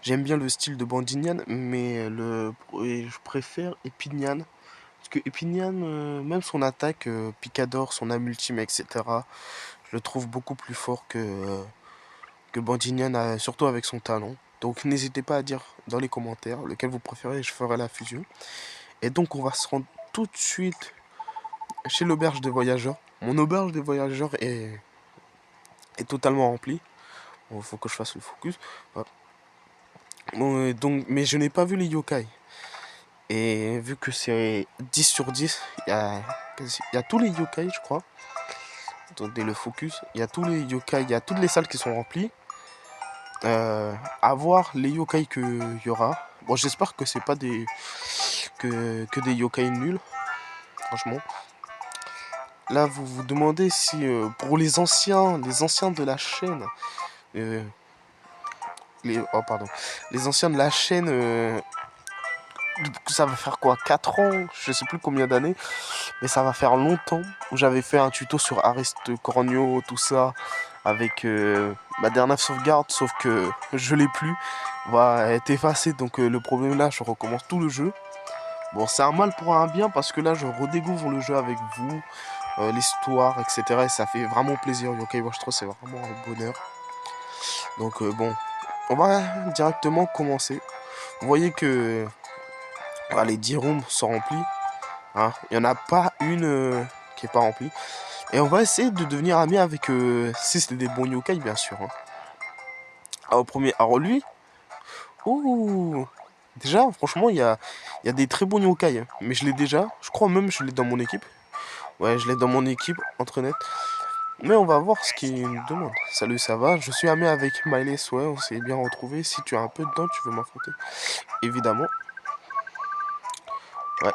J'aime bien le style de Bandinian, mais je préfère Epinian. Parce que Epinian, même son attaque, Picador, son âme ultime, etc., je le trouve beaucoup plus fort que Bandinian, surtout avec son talent. Donc n'hésitez pas à dire dans les commentaires lequel vous préférez et je ferai la fusion. Et donc on va se rendre tout de suite chez l'auberge des voyageurs. Mon auberge des voyageurs est totalement remplie. Bon, faut que je fasse le focus. Hop. Bon, donc, mais je n'ai pas vu les yokai. Et vu que c'est 10 sur 10, il y a tous les yokai, je crois. Attendez le focus. Il y a tous les yokai, il y a toutes les salles qui sont remplies. À voir les yokai qu'il y aura. Bon, j'espère que c'est pas que des yokai nuls, franchement. Là, vous vous demandez si pour les anciens de la chaîne, euh, oh pardon, les anciens de la chaîne, ça va faire quoi, 4 ans, je sais plus combien d'années, mais ça va faire longtemps où j'avais fait un tuto sur Arist Cornio, tout ça, avec ma dernière sauvegarde, sauf que je l'ai plus, va être effacée, donc le problème là, je recommence tout le jeu. Bon, c'est un mal pour un bien parce que là, je redécouvre le jeu avec vous, l'histoire, etc. Et ça fait vraiment plaisir. Yokai Watch 3, c'est vraiment un bonheur. Donc, bon, on va directement commencer. Vous voyez que les 10 rooms sont remplis. Hein. Il n'y en a pas une qui est pas remplie. Et on va essayer de devenir amis avec, si c'est des bons yokai, bien sûr. Hein. Alors, au premier, alors lui, ouh, déjà, franchement, il y a des très bons yokai. Hein. Mais je l'ai déjà, je crois même que je l'ai dans mon équipe. Ouais, je l'ai dans mon équipe, entre net. Mais on va voir ce qu'il nous demande. Salut, ça va? Je suis ami avec Miley, ouais, on s'est bien retrouvé. Si tu as un peu de temps, tu veux m'affronter. Évidemment. Ouais.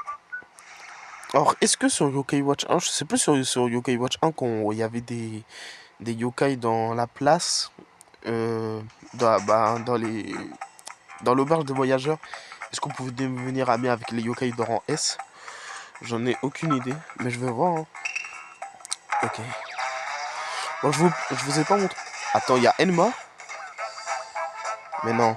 Alors, est-ce que sur Yokai Watch 1, je sais plus sur Yokai Watch 1 quand il y avait des yokai dans la place, dans l'auberge de voyageurs, est-ce qu'on pouvait devenir ami avec les yokai de rang S? J'en ai aucune idée, mais je vais voir. Hein. Ok. Bon, je vous ai pas montré. Attends, il y a Enma? Mais non.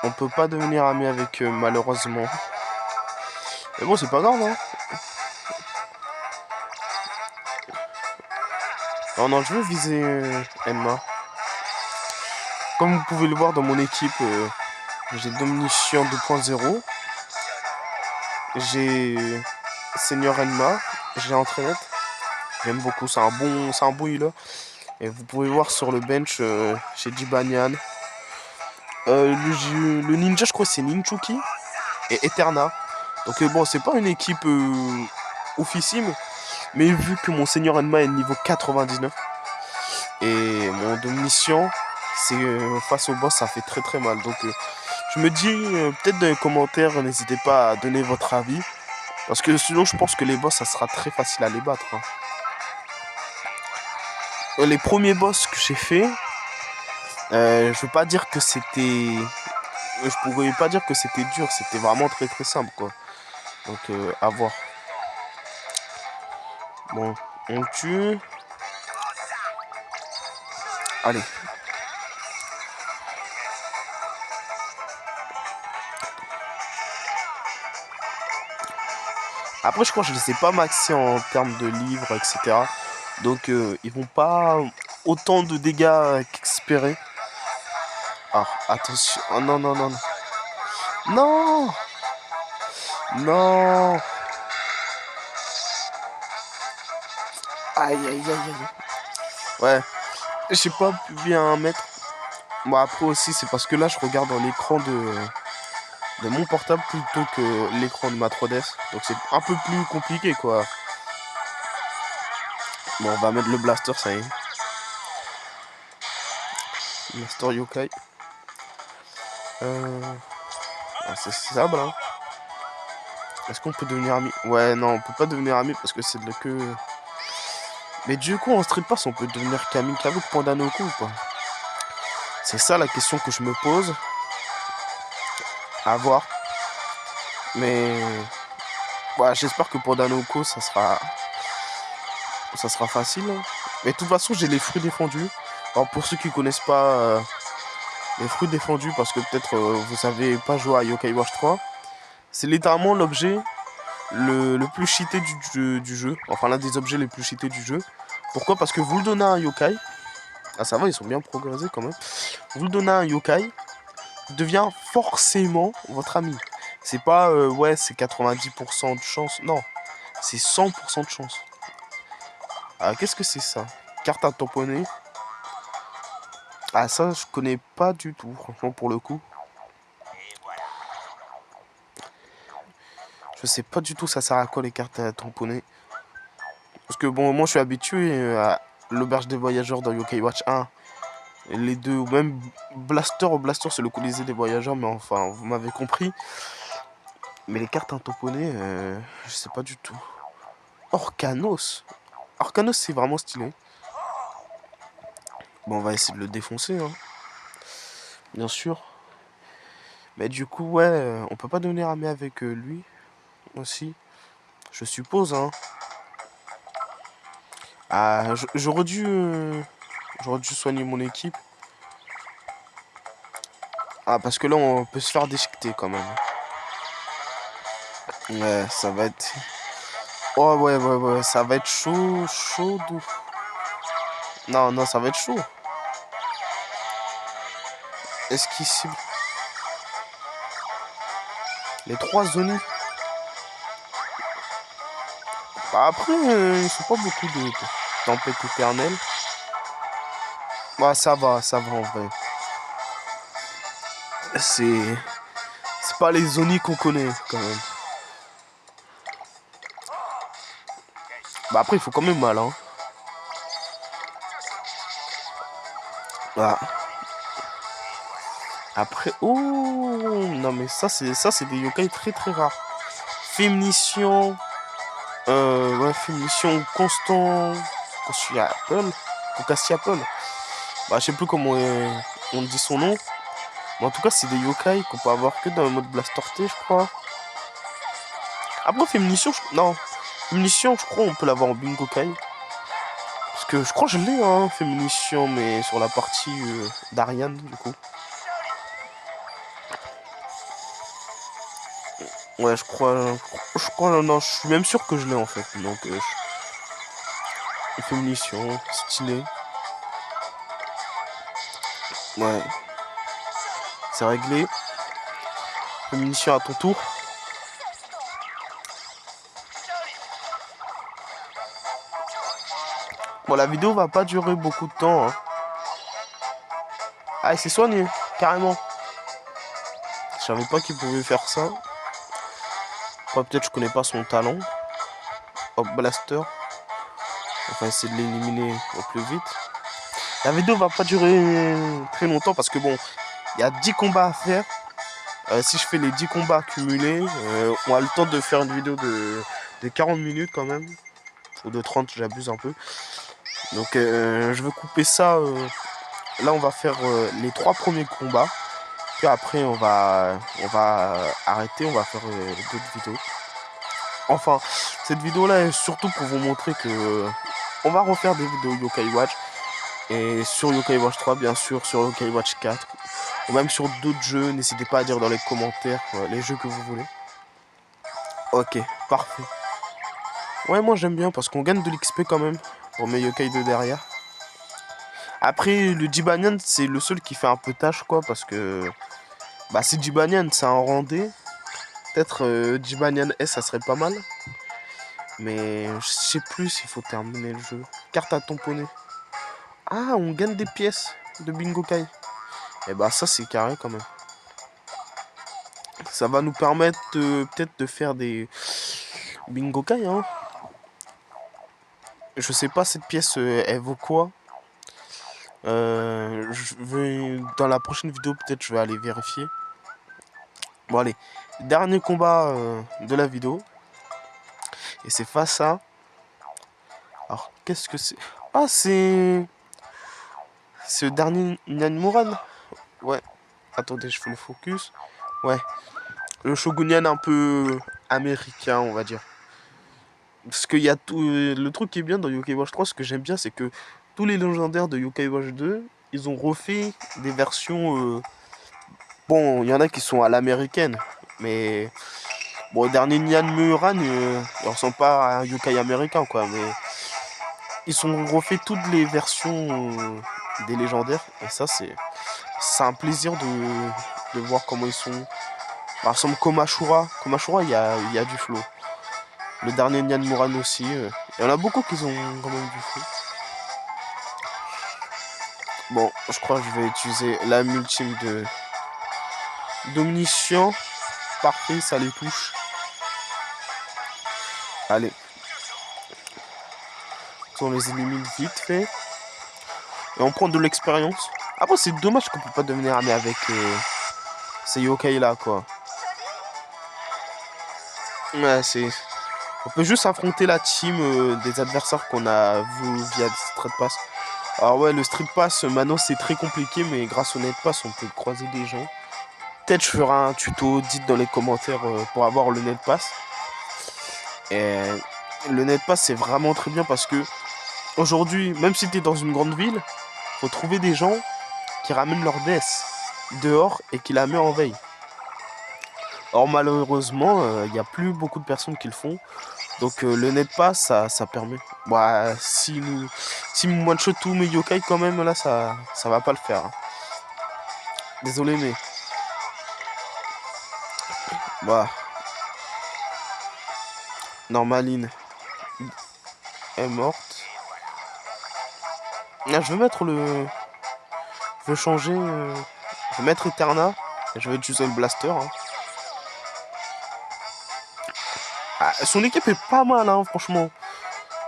On peut pas devenir ami avec eux, malheureusement. Mais bon, c'est pas grave, hein. Non, non, je veux viser Enma. Comme vous pouvez le voir dans mon équipe, j'ai Dominition 2.0. J'ai Seigneur Enma. J'ai Entraînette. J'aime beaucoup, c'est un bon healer. Et vous pouvez voir sur le bench, j'ai Jibanyan. Le ninja, je crois que c'est Ninchuki. Et Eterna. Donc bon, c'est pas une équipe oufissime. Mais vu que mon Seigneur Enma est niveau 99. Et mon Dominion, c'est face au boss, ça fait très très mal. Donc je me dis, peut-être dans les commentaires, n'hésitez pas à donner votre avis. Parce que sinon, je pense que les boss, ça sera très facile à les battre. Hein. Les premiers boss que j'ai fait, je veux pas dire que c'était... Je pourrais pas dire que c'était dur, c'était vraiment très très simple quoi. Donc à voir. Bon, on tue. Allez. Après, je crois que je ne les ai pas maxés en termes de livres, etc. Donc, ils vont pas autant de dégâts qu'espéré. Ah, attention. Oh non, non, non, non. Non. Non. Aïe, aïe, aïe, aïe. Ouais, j'ai pas pu bien mettre. Bon, après aussi, c'est parce que là, je regarde dans l'écran de mon portable plutôt que l'écran de ma 3DS. Donc, c'est un peu plus compliqué, quoi. Bon, on va mettre le blaster, ça y est. Blaster yokai. C'est ça, hein. Est-ce qu'on peut devenir ami? Ouais, non, on peut pas devenir ami parce que c'est de la queue. Mais du coup, en Street Pass, on peut devenir Kamikaze avec Pandanoku ou pas? C'est ça la question que je me pose. À voir. Mais ouais, j'espère que Pandanoku, ça sera facile. Hein. Mais de toute façon, j'ai les fruits défendus. Alors pour ceux qui connaissent pas Les fruits défendus, parce que peut-être vous savez pas jouer à Yokai Watch 3. C'est littéralement l'objet le plus cheaté du jeu. Enfin, l'un des objets les plus cheatés du jeu. Pourquoi? Parce que vous le donnez à un yokai. Ah, ça va, ils sont bien progressés quand même. Vous le donnez à un yokai, il devient forcément votre ami. C'est pas, ouais, c'est 90% de chance. Non, c'est 100% de chance. Ah, qu'est-ce que c'est ça? Carte à tamponner. Ah, ça, je connais pas du tout, franchement, pour le coup. Je sais pas du tout ça sert à quoi les cartes à tamponner. Parce que bon, moi je suis habitué à l'auberge des voyageurs dans Yokai Watch 1. Et les deux, ou même Blaster c'est le colisée des voyageurs, mais enfin, vous m'avez compris. Mais les cartes à tamponner, je sais pas du tout. Orcanos. Orcanos, c'est vraiment stylé. Bon, on va essayer de le défoncer, hein. Bien sûr. Mais du coup, ouais, on peut pas devenir ami avec lui aussi. Je suppose, hein. Ah, j'aurais dû soigner mon équipe. Ah, parce que là, on peut se faire déchiqueter quand même. Ouais, ça va être... Oh, ouais, ça va être chaud, chaud. Non, non, ça va être chaud. Esquissime. Les trois zones. Bah, après, ils sont pas beaucoup de tempêtes éternelles. Bah, ça va en vrai. C'est pas les zones qu'on connaît quand même. Bah, après, il faut quand même mal, hein. Bah. Après, oh, non mais ça c'est des yokai très très rares. Féminition, ouais, Féminition constant, Kokashi-Apple. Bah, je sais plus comment on dit son nom. Mais en tout cas, c'est des yokai qu'on peut avoir que dans le mode Blaster T, je crois. Après, Féminition, non. Féminition, je crois, on peut l'avoir en Bingo Kai. Parce que je crois que je l'ai, hein, Féminition, mais sur la partie d'Ariane, du coup. Ouais, non, je suis même sûr que je l'ai en fait. Donc, Féminition, stylé. Ouais, c'est réglé. Féminition à ton tour. Bon, la vidéo va pas durer beaucoup de temps, hein. Ah, il s'est soigné, carrément. Je savais pas qu'il pouvait faire ça. Enfin, peut-être je connais pas son talent. Hop, Blaster. On va essayer de l'éliminer au plus vite. La vidéo va pas durer très longtemps parce que bon, il y a 10 combats à faire. Si je fais les 10 combats cumulés, on a le temps de faire une vidéo de 40 minutes quand même. Ou de 30, j'abuse un peu. Donc je vais couper ça. Là, on va faire les 3 premiers combats. Puis après, on va arrêter. On va faire d'autres vidéos. Enfin, cette vidéo-là est surtout pour vous montrer que on va refaire des vidéos Yokai Watch. Et sur Yokai Watch 3, bien sûr, sur Yokai Watch 4. Ou même sur d'autres jeux. N'hésitez pas à dire dans les commentaires les jeux que vous voulez. Ok, parfait. Ouais, moi j'aime bien parce qu'on gagne de l'XP quand même. Pour mes yokai de derrière. Après, le Jibanyan, c'est le seul qui fait un peu tâche, quoi. Parce que... Bah, c'est Jibanyan, c'est un randé. Peut-être Jibanyan S, ça serait pas mal. Mais je sais plus s'il faut terminer le jeu. Carte à tamponner. Ah, on gagne des pièces de Bingo Kai. Et bah, ça, c'est carré quand même. Ça va nous permettre peut-être de faire des Bingo Kai, hein. Je sais pas, cette pièce, elle vaut quoi? Dans la prochaine vidéo, peut-être je vais aller vérifier. Bon, allez. Dernier combat de la vidéo. Et c'est face à... Alors, qu'est-ce que c'est? Ah, c'est... C'est le dernier Nyanmuran. Ouais. Attendez, je fais le focus. Ouais. Le Shogunyan un peu américain, on va dire. Parce qu'il y a tout... Le truc qui est bien dans Yokai Watch 3, ce que j'aime bien, c'est que tous les légendaires de Yokai Watch 2, ils ont refait des versions... Bon, il y en a qui sont à l'américaine, mais... Bon, le dernier Nyan Muran, il ressemble pas à un yokai américain, quoi, mais... Ils ont refait toutes les versions des légendaires, et ça, c'est un plaisir de voir comment ils sont. Par exemple, Komashura. Komashura, il y a du flow. Le dernier Nyan Muran aussi. Il y en a beaucoup qui ont quand même du flow. Bon, je crois que je vais utiliser la multime de d'Omniscient. Parfait, ça les touche. Allez. On les élimine vite fait. Et on prend de l'expérience. Ah bon, c'est dommage qu'on peut pas devenir ami avec ces yokai là, quoi. Ouais, c'est... On peut juste affronter la team des adversaires qu'on a vu via Street Pass. Alors ouais, le Street Pass, maintenant c'est très compliqué, mais grâce au Net Pass, on peut croiser des gens. Peut-être je ferai un tuto, dites dans les commentaires pour avoir le Net Pass. Et le Net Pass, c'est vraiment très bien parce que aujourd'hui, même si tu es dans une grande ville, faut trouver des gens qui ramènent leur DS dehors et qui la mettent en veille. Or malheureusement, il n'y a plus beaucoup de personnes qui le font. Donc le Net Pass, ça permet. Bah, si me one-shot tous mes yokai quand même, là, ça va pas le faire. Hein. Désolé, mais... Bah... Normaline est morte. Ah, je vais mettre le... Je vais changer... Je vais mettre Eterna. Et je vais utiliser le blaster. Hein. Ah, son équipe est pas mal, hein, franchement.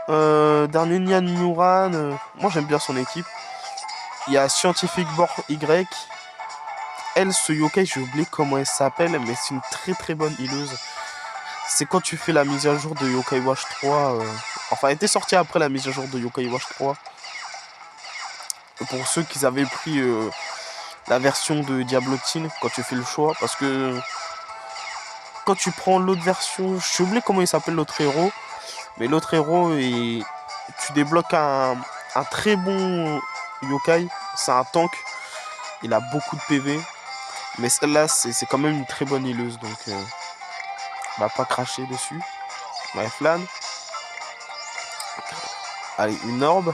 Dernier Nyan Muran. Moi, j'aime bien son équipe. Il y a Scientific Bor Y. Elle, ce yokai, j'ai oublié comment elle s'appelle, mais c'est une très bonne healeuse. C'est quand tu fais la mise à jour de Yokai Watch 3. Enfin, elle était sortie après la mise à jour de Yokai Watch 3. Pour ceux qui avaient pris la version de Diablotine, quand tu fais le choix. Parce que quand tu prends l'autre version, j'ai oublié comment il s'appelle l'autre héros. Mais l'autre héros, tu débloques un très bon yokai. C'est un tank. Il a beaucoup de PV. Mais celle-là, c'est quand même une très bonne healeuse. Donc, on va pas cracher dessus. Ouais, flâne. Allez, une orbe.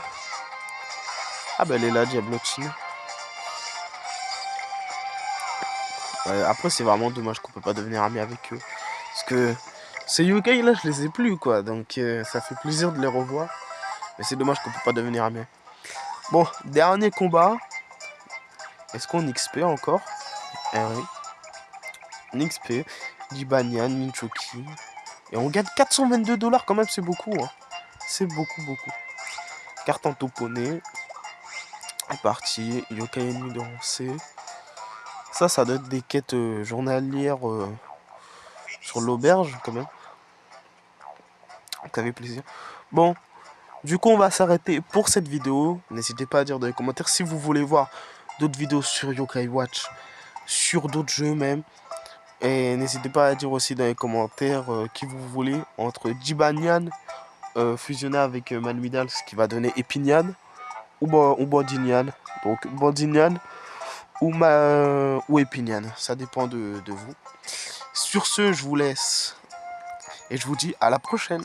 Ah bah elle est là, Diablotine. Après, c'est vraiment dommage qu'on peut pas devenir ami avec eux. Parce que ces yokai là, je les ai plus, quoi. Donc, ça fait plaisir de les revoir. Mais c'est dommage qu'on peut pas devenir ami. Bon, dernier combat. Est-ce qu'on XP encore? Eh oui. On XP. Jibanyan, Minchoki. Et on gagne 422 $ quand même, c'est beaucoup. Hein. C'est beaucoup. Carte en toponné. C'est parti. Yokai ennemi de rancé. Ça doit être des quêtes journalières sur l'auberge, quand même. Ça fait plaisir. Bon, du coup, on va s'arrêter pour cette vidéo. N'hésitez pas à dire dans les commentaires si vous voulez voir d'autres vidéos sur Yokai Watch, sur d'autres jeux même. Et n'hésitez pas à dire aussi dans les commentaires qui vous voulez entre Jibanyan fusionné avec Malmidal, ce qui va donner Epinian, ou Bandinian. Donc Bandinian ou Epinian, ça dépend de vous. Sur ce, je vous laisse et je vous dis à la prochaine.